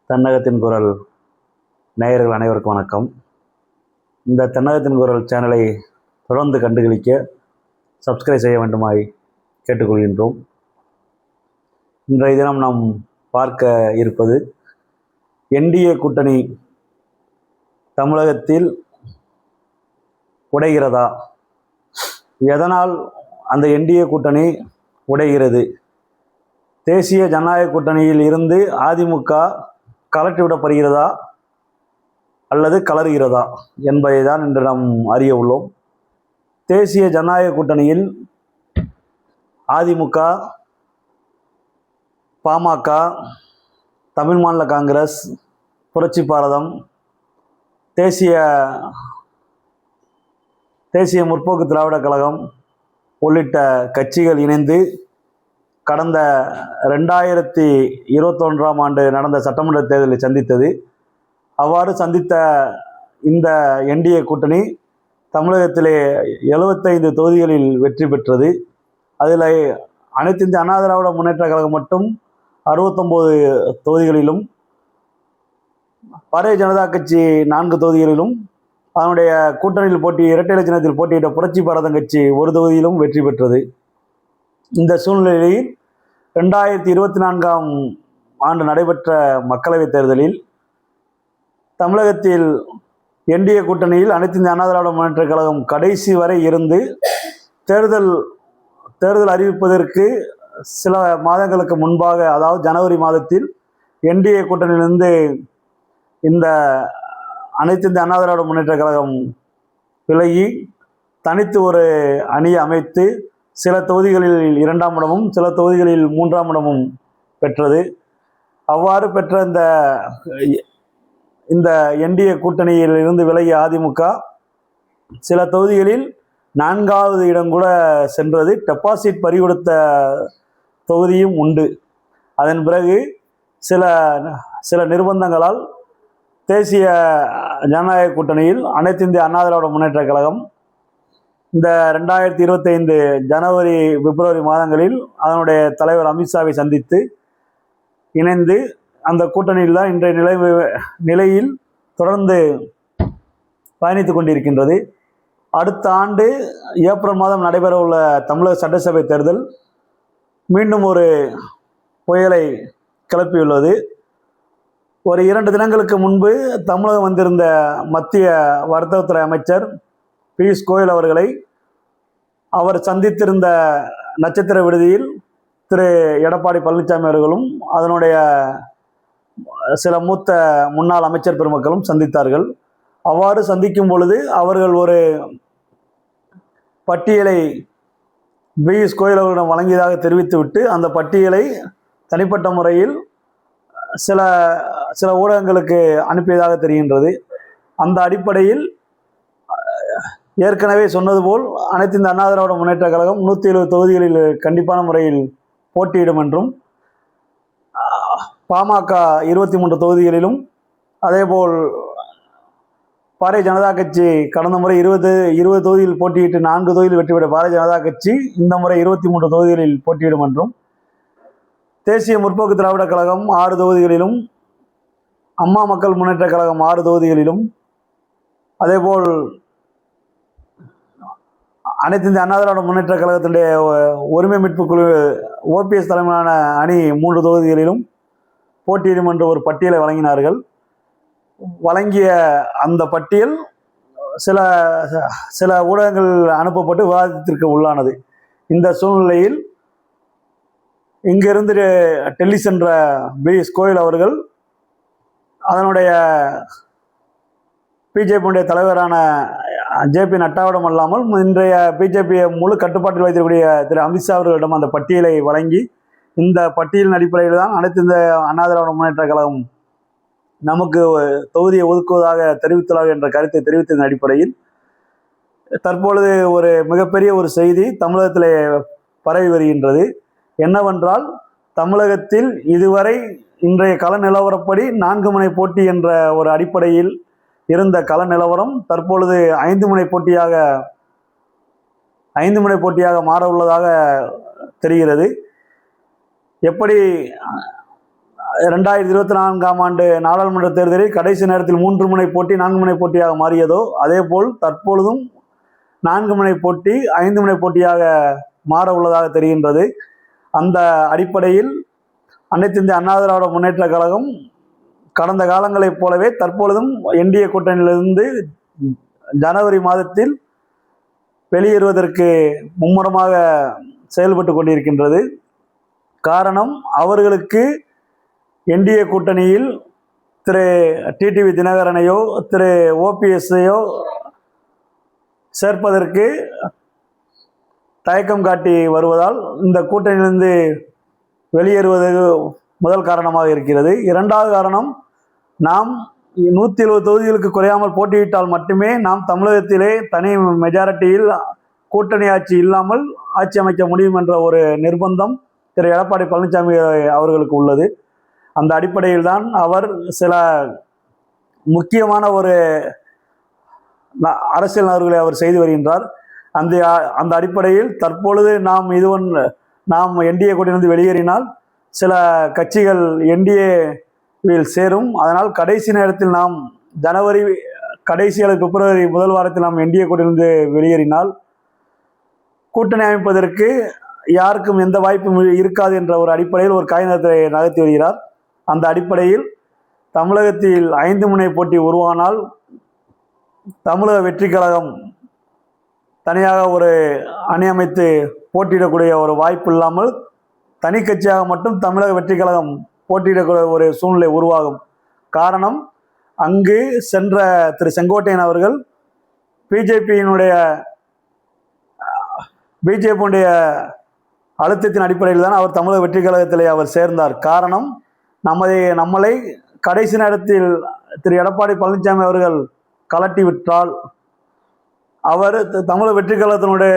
தென்னகத்தின் குரல் நேயர்கள் அனைவருக்கும் வணக்கம். இந்த தென்னகத்தின் குரல் சேனலை தொடர்ந்து கண்டுகளிக்க சப்ஸ்கிரைப் செய்ய வேண்டுமாய் கேட்டுக்கொள்கின்றோம். இன்றைய தினம் நாம் பார்க்க இருப்பது என்டிஏ கூட்டணி தமிழகத்தில் உடைகிறதா? எதனால் அந்த என்டிஏ கூட்டணி உடைகிறது? தேசிய ஜனநாயக கூட்டணியில் இருந்து அதிமுக கலட்டிவிடப்படுகிறதா அல்லது கலறுகிறதா என்பதை தான் இன்று நாம் அறிய உள்ளோம். தேசிய ஜனநாயக கூட்டணியில் அதிமுக, பாமக, தமிழ் மாநில காங்கிரஸ், புரட்சி பாரதம், தேசிய முற்போக்கு திராவிட கழகம் உள்ளிட்ட கட்சிகள் இணைந்து கடந்த 2021ஆம் ஆண்டு நடந்த சட்டமன்ற தேர்தலை சந்தித்தது. அவ்வாறு சந்தித்த இந்த என்டிஏ கூட்டணி தமிழகத்திலே 75 தொகுதிகளில் வெற்றி பெற்றது. அதில் அனைத்து இந்திய அண்ணா திராவிட முன்னேற்ற கழகம் மட்டும் 69 தொகுதிகளிலும், பாரதிய ஜனதா கட்சி 4 தொகுதிகளிலும், அதனுடைய கூட்டணியில் இரட்டை இலச்சினத்தில் போட்டியிட்ட புரட்சி பாரதம் கட்சி 1 தொகுதியிலும் வெற்றி பெற்றது. இந்த சூழ்நிலையில் 2024ஆம் ஆண்டு நடைபெற்ற மக்களவைத் தேர்தலில் தமிழகத்தில் என்டிஏ கூட்டணியில் அனைத்து இந்திய அண்ணா திராவிட முன்னேற்ற கழகம் கடைசி வரை இருந்து தேர்தல் அறிவிப்பதற்கு சில மாதங்களுக்கு முன்பாக, அதாவது ஜனவரி மாதத்தில் என்டிஏ கூட்டணியிலிருந்து இந்த அனைத்து இந்திய அண்ணா திராவிட முன்னேற்ற கழகம் விலகி தனித்து ஒரு அணியை அமைத்து சில தொகுதிகளில் 2ஆம் இடமும் சில தொகுதிகளில் 3ஆம் இடமும் பெற்றது. அவ்வாறு பெற்ற இந்த என்டிஏ கூட்டணியில் இருந்து விலகிய அதிமுக சில தொகுதிகளில் 4வது இடம் கூட சென்றது. டெபாசிட் பறிகொடுத்த தொகுதியும் உண்டு. அதன் பிறகு சில நிர்பந்தங்களால் தேசிய ஜனநாயக கூட்டணியில் அனைத்து இந்திய அண்ணா திராவிட முன்னேற்ற கழகம் இந்த 2025 ஜனவரி பிப்ரவரி மாதங்களில் அதனுடைய தலைவர் அமித்ஷாவை சந்தித்து இணைந்து அந்த கூட்டணியில் தான் இன்றைய நிலையில் தொடர்ந்து பயணித்து கொண்டிருக்கின்றது. அடுத்த ஆண்டு ஏப்ரல் மாதம் நடைபெற உள்ள தமிழக சட்டசபை தேர்தல் மீண்டும் ஒரு புயலை கிளப்பியுள்ளது. ஒரு 2 தினங்களுக்கு முன்பு தமிழகம் வந்திருந்த மத்திய வர்த்தகத்துறை அமைச்சர் பியூஷ் கோயல் அவர்களை அவர் சந்தித்திருந்த நட்சத்திர விடுதியில் திரு எடப்பாடி பழனிசாமி அவர்களும் அதனுடைய சில மூத்த முன்னாள் அமைச்சர் பெருமக்களும் சந்தித்தார்கள். அவ்வாறு சந்திக்கும் பொழுது அவர்கள் ஒரு பட்டியலை பியூஷ் கோயல் அவர்களிடம் வழங்கியதாக தெரிவித்துவிட்டு அந்த பட்டியலை தனிப்பட்ட முறையில் சில ஊடகங்களுக்கு அனுப்பியதாக தெரிகின்றது. அந்த அடிப்படையில் ஏற்கனவே சொன்னது போல் அனைத்து இந்த அண்ணா திராவிட முன்னேற்ற கழகம் 170 தொகுதிகளில் கண்டிப்பான முறையில் போட்டியிடும் என்றும், பாமக 23 தொகுதிகளிலும், அதேபோல் பாரதிய ஜனதா கட்சி கடந்த முறை 20 தொகுதியில் போட்டியிட்டு 4 தொகுதியில் வெற்றி பெற்ற பாரதிய ஜனதா கட்சி இந்த முறை 23 தொகுதிகளில் போட்டியிடும் என்றும், தேசிய முற்போக்கு திராவிட கழகம் 6 தொகுதிகளிலும், அம்மா மக்கள் முன்னேற்ற கழகம் 6 தொகுதிகளிலும், அதேபோல் அனைத்து இந்திய அண்ணா திராவிட முன்னேற்ற கழகத்தினுடைய ஒருமை மீட்பு குழு ஓபிஎஸ் தலைமையிலான அணி 3 தொகுதிகளிலும் போட்டியிடும் என்ற ஒரு பட்டியலை வழங்கினார்கள். வழங்கிய அந்த பட்டியல் சில ஊடகங்கள் அனுப்பப்பட்டு விவாதத்திற்கு உள்ளானது. இந்த சூழ்நிலையில் இங்கிருந்து டெல்லி சென்ற பியூஷ் கோயல் அவர்கள் அதனுடைய பிஜேபியுடைய தலைவரான ஜேபி நட்டாவிடம் அல்லாமல் இன்றைய பிஜேபியை முழு கட்டுப்பாட்டில் வைத்திருக்கக்கூடிய திரு அமித்ஷா அவர்களிடம் அந்த பட்டியலை வழங்கி, இந்த பட்டியலின் அடிப்படையில் தான் அனைத்து இந்த அண்ணா திராவிட முன்னேற்ற கழகம் நமக்கு தொகுதியை ஒதுக்குவதாக தெரிவித்துள்ளார் என்ற கருத்தை தெரிவித்ததன் அடிப்படையில் தற்பொழுது ஒரு மிகப்பெரிய ஒரு செய்தி தமிழகத்திலே பரவி வருகின்றது. என்னவென்றால், தமிழகத்தில் இதுவரை இன்றைய கள நிலவரப்படி 4 முனை போட்டி என்ற ஒரு அடிப்படையில் இருந்த கள நிலவரம் தற்பொழுது 5 முனை போட்டியாக மாற உள்ளதாக தெரிகிறது. எப்படி 2024ஆம் ஆண்டு நாடாளுமன்ற தேர்தலில் கடைசி நேரத்தில் 3 முனை போட்டி 4 முனை போட்டியாக மாறியதோ அதேபோல் தற்பொழுதும் 4 முனை போட்டி 5 முனை போட்டியாக மாற உள்ளதாக தெரிகின்றது. அந்த அடிப்படையில் அனைத்து இந்திய அண்ணா திராவிட முன்னேற்ற கழகம் கடந்த காலங்களைப் போலவே தற்பொழுதும் என்டிஏ கூட்டணியிலிருந்து ஜனவரி மாதத்தில் வெளியேறுவதற்கு மும்முரமாக செயல்பட்டு கொண்டிருக்கின்றது. காரணம், அவர்களுக்கு என்டிஏ கூட்டணியில் திரு டிடிவி தினகரனையோ திரு ஓபிஎஸ்ஐயோ சேர்ப்பதற்கு தயக்கம் காட்டி வருவதால் இந்த கூட்டணியிலிருந்து வெளியேறுவது முதல் காரணமாக இருக்கிறது. இரண்டாவது காரணம், நாம் 170 தொகுதிகளுக்கு குறையாமல் போட்டியிட்டால் மட்டுமே நாம் தமிழகத்திலே தனி மெஜாரிட்டியில் கூட்டணி ஆட்சி இல்லாமல் ஆட்சி அமைக்க முடியும் என்ற ஒரு நிர்பந்தம் திரு எடப்பாடி பழனிசாமி அவர்களுக்கு உள்ளது. அந்த அடிப்படையில் தான் அவர் சில முக்கியமான ஒரு அரசியல் நகர்வுகளை அவர் செய்து வருகின்றார். அந்த அடிப்படையில் தற்பொழுது நாம் என்டிஏ கூட்டணியிலிருந்து வெளியேறினால் சில கட்சிகள் என்டிஏவில் சேரும். அதனால் கடைசி நேரத்தில் நாம் ஜனவரி கடைசி அல்லது பிப்ரவரி முதல் வாரத்தில் நாம் என்டிஏ கூட்டணியிலிருந்து வெளியேறினால் கூட்டணி அமைப்பதற்கு யாருக்கும் எந்த வாய்ப்பும் இருக்காது என்ற ஒரு அடிப்படையில் ஒரு காய்நகரத்தை நகர்த்தி வருகிறார். அந்த அடிப்படையில் தமிழகத்தில் 5 முனை போட்டி உருவானால் தமிழக வெற்றி கழகம் தனியாக ஒரு அணி அமைத்து போட்டியிடக்கூடிய ஒரு வாய்ப்பு இல்லாமல் தனி கட்சியாக மட்டும் தமிழக வெற்றி கழகம் போட்டியிடக்கூடிய ஒரு சூழ்நிலை உருவாகும். காரணம், அங்கு சென்ற திரு செங்கோட்டையன் அவர்கள் பிஜேபியினுடைய அழுத்தத்தின் அடிப்படையில் தான் அவர் தமிழக வெற்றி கழகத்திலே அவர் சேர்ந்தார். காரணம், நம்மளை கடைசி நேரத்தில் திரு எடப்பாடி பழனிசாமி அவர்கள் கலட்டி விட்டால் அவர் தமிழக வெற்றி கழகத்தினுடைய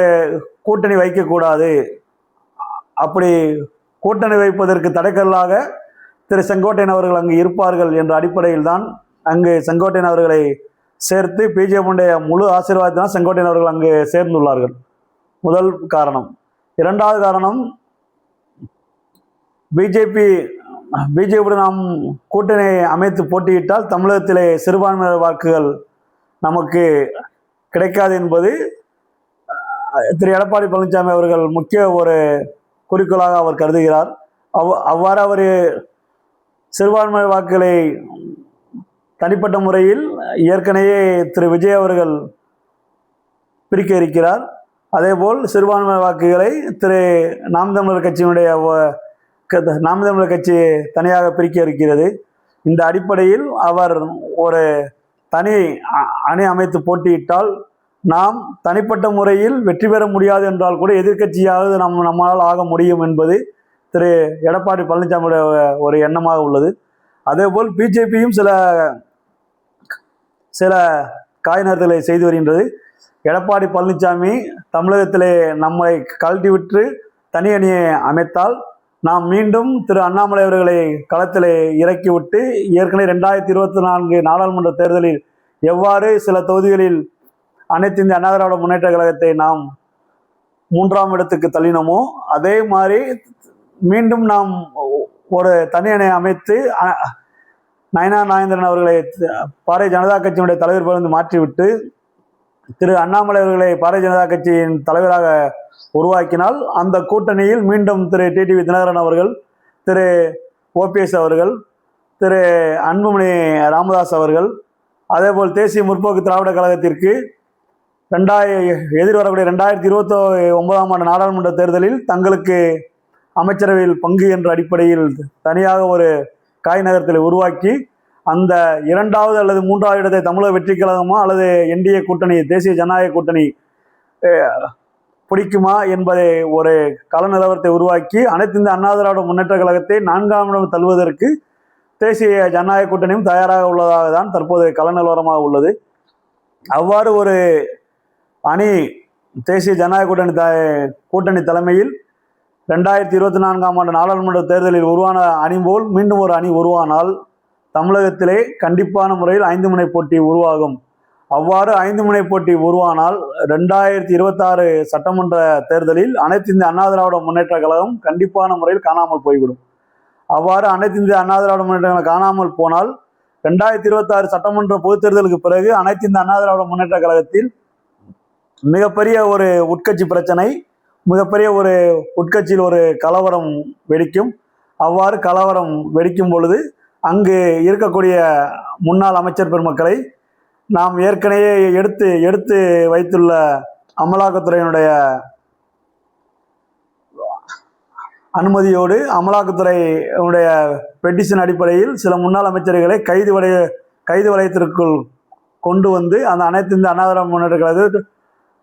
கூட்டணி வைக்கக்கூடாது, அப்படி கூட்டணி வைப்பதற்கு தடைக்கல்லாக திரு செங்கோட்டையன் அவர்கள் அங்கு இருப்பார்கள் என்ற அடிப்படையில் தான் அங்கு செங்கோட்டையன் அவர்களை சேர்த்து பிஜேபியுடைய முழு ஆசீர்வாதத்தினால் செங்கோட்டையன் அவர்கள் அங்கு சேர்ந்துள்ளார்கள். முதல் காரணம். இரண்டாவது காரணம், பிஜேபியுடன் நாம் கூட்டணி அமைத்து போட்டியிட்டால் தமிழகத்திலே சிறுபான்மையினர் வாக்குகள் நமக்கு கிடைக்காது என்பது திரு எடப்பாடி பழனிசாமி அவர்கள் முக்கிய ஒரு குறிக்கோளாக அவர் கருதுகிறார். அவ்வாறு அவர் சிறுபான்மையினர் வாக்குகளை தனிப்பட்ட முறையில் ஏற்கனவே திரு விஜய் அவர்கள் பிரிக்க இருக்கிறார். அதேபோல் சிறுபான்மையினர் வாக்குகளை திரு நாம் தமிழர் கட்சி தனியாக பிரிக்க இருக்கிறது. இந்த அடிப்படையில் அவர் ஒரு தனி அணி அமைத்து போட்டியிட்டால் நாம் தனிப்பட்ட முறையில் வெற்றி பெற முடியாது என்றால் கூட எதிர்க்கட்சியாவது நம்மால் ஆக முடியும் என்பது திரு எடப்பாடி பழனிசாமியுடைய ஒரு எண்ணமாக உள்ளது. அதேபோல் பிஜேபியும் சில காய்நகர்த்தலை செய்து வருகின்றது. எடப்பாடி பழனிசாமி தமிழகத்திலே நம்மை கழட்டி விட்டு தனி அணியை அமைத்தால் நாம் மீண்டும் திரு அண்ணாமலை அவர்களை களத்திலே இறக்கிவிட்டு ஏற்கனவே 2024 நாடாளுமன்ற தேர்தலில் எவ்வாறு சில தொகுதிகளில் அனைத்து இந்திய அண்ணா திராவிட முன்னேற்ற கழகத்தை நாம் 3ஆம் இடத்துக்கு தள்ளினோமோ அதே மாதிரி மீண்டும் நாம் ஒரு தனி அணை அமைத்து நயனார் நாகேந்திரன் அவர்களை பாரதிய ஜனதா கட்சியினுடைய தலைவர் பதவி மாற்றிவிட்டு திரு அண்ணாமலை அவர்களை பாரதிய ஜனதா கட்சியின் தலைவராக உருவாக்கினால் அந்த கூட்டணியில் மீண்டும் திரு டிடிவி தினகரன் அவர்கள், திரு ஓபிஎஸ் அவர்கள், திரு அன்புமணி ராமதாஸ் அவர்கள், அதேபோல் தேசிய முற்போக்கு திராவிட கழகத்திற்கு எதிர்வரக்கூடிய 2029ஆம் ஆண்டு நாடாளுமன்ற தேர்தலில் தங்களுக்கு அமைச்சரவையில் பங்கு என்ற அடிப்படையில் தனியாக ஒரு காய்நகரத்தில் உருவாக்கி அந்த 2வது அல்லது 3வது இடத்தை தமிழக வெற்றி கழகமா அல்லது என்டிஏ கூட்டணி தேசிய ஜனநாயக கூட்டணி பிடிக்குமா என்பதை ஒரு கள நிலவரத்தை உருவாக்கி அனைத்து இந்த அண்ணா திராவிட முன்னேற்ற கழகத்தை 4ஆம் இடம் தள்ளுவதற்கு தேசிய ஜனநாயக கூட்டணியும் தயாராக உள்ளதாக தான் தற்போது கள நிலவரமாக உள்ளது. அவ்வாறு ஒரு அணி தேசிய ஜனநாயக கூட்டணி தலைமையில் 2024ஆம் ஆண்டு நாடாளுமன்ற தேர்தலில் உருவான அணி போல் மீண்டும் ஒரு அணி உருவானால் தமிழகத்திலே கண்டிப்பான முறையில் 5 முனை போட்டி உருவாகும். அவ்வாறு 5 முனை போட்டி உருவானால் 2026 சட்டமன்ற தேர்தலில் அனைத்து இந்த அண்ணா திராவிட முன்னேற்ற கழகம் கண்டிப்பான முறையில் காணாமல் போய்விடும். அவ்வாறு அனைத்து இந்திய அண்ணா திராவிட முன்னேற்ற கழகம் காணாமல் போனால் 2026 சட்டமன்ற பொதுத் தேர்தலுக்கு பிறகு அனைத்து இந்திய அண்ணா திராவிட முன்னேற்ற கழகத்தில் மிகப்பெரிய ஒரு உட்கட்சி பிரச்சனை, மிகப்பெரிய ஒரு உட்கட்சியில் ஒரு கலவரம் வெடிக்கும். அவ்வாறு கலவரம் வெடிக்கும் பொழுது அங்கு இருக்கக்கூடிய முன்னாள் அமைச்சர் பெருமக்களை நாம் ஏற்கனவே எடுத்து வைத்துள்ள அமலாக்கத்துறையினுடைய அனுமதியோடு அமலாக்கத்துறையுடைய பெட்டிஷன் அடிப்படையில் சில முன்னாள் அமைச்சர்களை கைது வலயத்திற்குள் கொண்டு வந்து அந்த அனைத்து இந்த அண்ணா திராவிட முன்னேற்ற கழகத்தை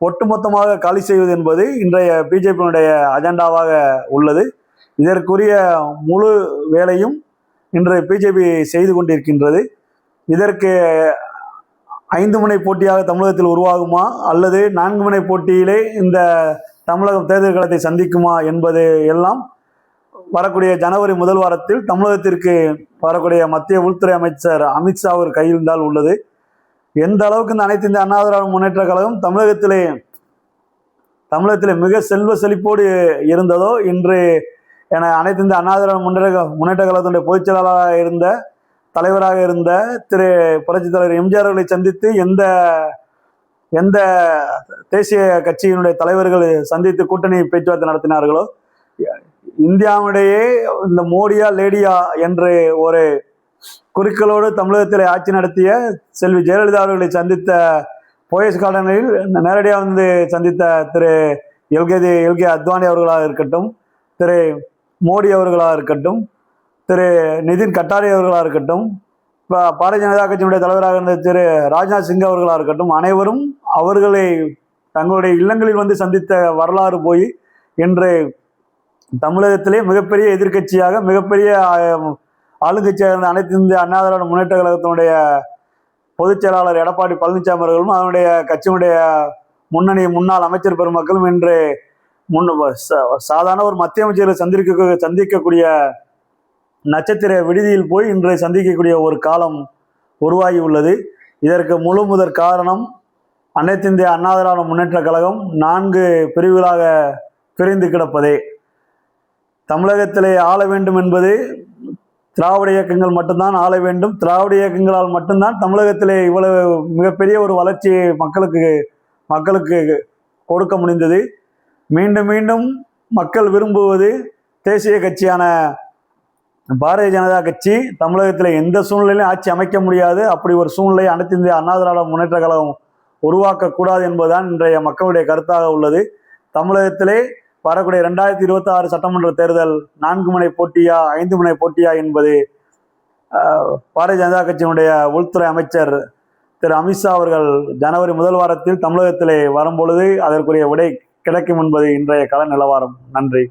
ஒட்டுமொத்தமாக காலி செய்வது என்பது இன்றைய பிஜேபியினுடைய அஜெண்டாவாக உள்ளது. இதற்குரிய முழு வேலையும் இன்று பிஜேபி செய்து கொண்டிருக்கின்றது. இதற்கு 5 முனை போட்டியாக தமிழகத்தில் உருவாகுமா அல்லது 4 முனை போட்டியிலே இந்த தமிழகம் தேர்தல் களத்தை சந்திக்குமா என்பது எல்லாம் வரக்கூடிய ஜனவரி முதல் வாரத்தில் தமிழகத்திற்கு வரக்கூடிய மத்திய உள்துறை அமைச்சர் அமித்ஷா அவர் கையில் தான் உள்ளது. எந்த அளவுக்கு இந்த அனைத்து இந்திய அண்ணா திராவிட முன்னேற்ற கழகம் தமிழகத்திலே மிக செல்வ செழிப்போடு இருந்ததோ, இன்று என அனைத்து இந்திய அண்ணா திராவிட முன்னேற்ற கழகத்தினுடைய பொதுச் செயலாளராக தலைவராக இருந்த திரு புரட்சித் தலைவர் எம்ஜிஆர் அவர்களை சந்தித்து எந்த தேசிய கட்சியினுடைய தலைவர்கள் சந்தித்து கூட்டணி பேச்சுவார்த்தை நடத்தினார்களோ, இந்தியாவுடைய இந்த மோடியா லேடியா என்று ஒரு குறிக்கோளோடு தமிழகத்தில் ஆட்சி நடத்திய செல்வி ஜெயலலிதா அவர்களை சந்தித்த போயஸ் கார்டனில் நேரடியாக வந்து சந்தித்த திரு எல்கே அத்வானி அவர்களாக இருக்கட்டும், திரு மோடி அவர்களாக இருக்கட்டும், திரு நிதின் கட்டாரி அவர்களாக இருக்கட்டும், பாரதிய ஜனதா கட்சியினுடைய தலைவராக இருந்த திரு ராஜ்நாத் சிங் அவர்களாக இருக்கட்டும், அனைவரும் அவர்களை தங்களுடைய இல்லங்களில் வந்து சந்தித்த வரலாறு போய் இன்று தமிழகத்திலே மிகப்பெரிய எதிர்கட்சியாக மிகப்பெரிய ஆளுங்கட்சியாக இருந்த அனைத்து இந்திய அண்ணா திராவிட முன்னேற்ற கழகத்தினுடைய பொதுச் செயலாளர் எடப்பாடி பழனிசாமி அவர்களும் அதனுடைய கட்சியினுடைய முன்னாள் அமைச்சர் பெருமக்களும் இன்று சாதாரண ஒரு மத்திய அமைச்சர்களை சந்திக்கக்கூடிய நட்சத்திர விடுதியில் போய் இன்று சந்திக்கக்கூடிய ஒரு காலம் உருவாகி உள்ளது. இதற்கு முதற் காரணம் அனைத்து இந்திய அண்ணா திராவிட முன்னேற்ற கழகம் 4 பிரிவுகளாக பிரிந்து கிடப்பதே. தமிழகத்திலே ஆள வேண்டும் என்பது திராவிட இயக்கங்கள் மட்டும்தான் ஆள வேண்டும். திராவிட இயக்கங்களால் மட்டும்தான் தமிழகத்திலே இவ்வளவு மிகப்பெரிய ஒரு வளர்ச்சியை மக்களுக்கு கொடுக்க முடிந்தது. மீண்டும் மீண்டும் மக்கள் விரும்புவது தேசிய கட்சியான பாரதிய ஜனதா கட்சி தமிழகத்தில் எந்த சூழ்நிலையிலும் ஆட்சி அமைக்க முடியாது. அப்படி ஒரு சூழ்நிலை அனைத்து இந்திய அண்ணா திராவிட முன்னேற்ற கழகம் உருவாக்கக்கூடாது என்பதுதான் இன்றைய மக்களுடைய கருத்தாக உள்ளது. தமிழகத்திலே வரக்கூடிய 2026 சட்டமன்ற தேர்தல் 4 முனை போட்டியா 5 முனை போட்டியா என்பது பாரதிய ஜனதா கட்சியினுடைய உள்துறை அமைச்சர் திரு அமித்ஷா அவர்கள் ஜனவரி முதல் வாரத்தில் தமிழகத்திலே வரும்பொழுது அதற்குரிய விடை கிடைக்கும் என்பது இன்றைய கள நிலவரம். நன்றி.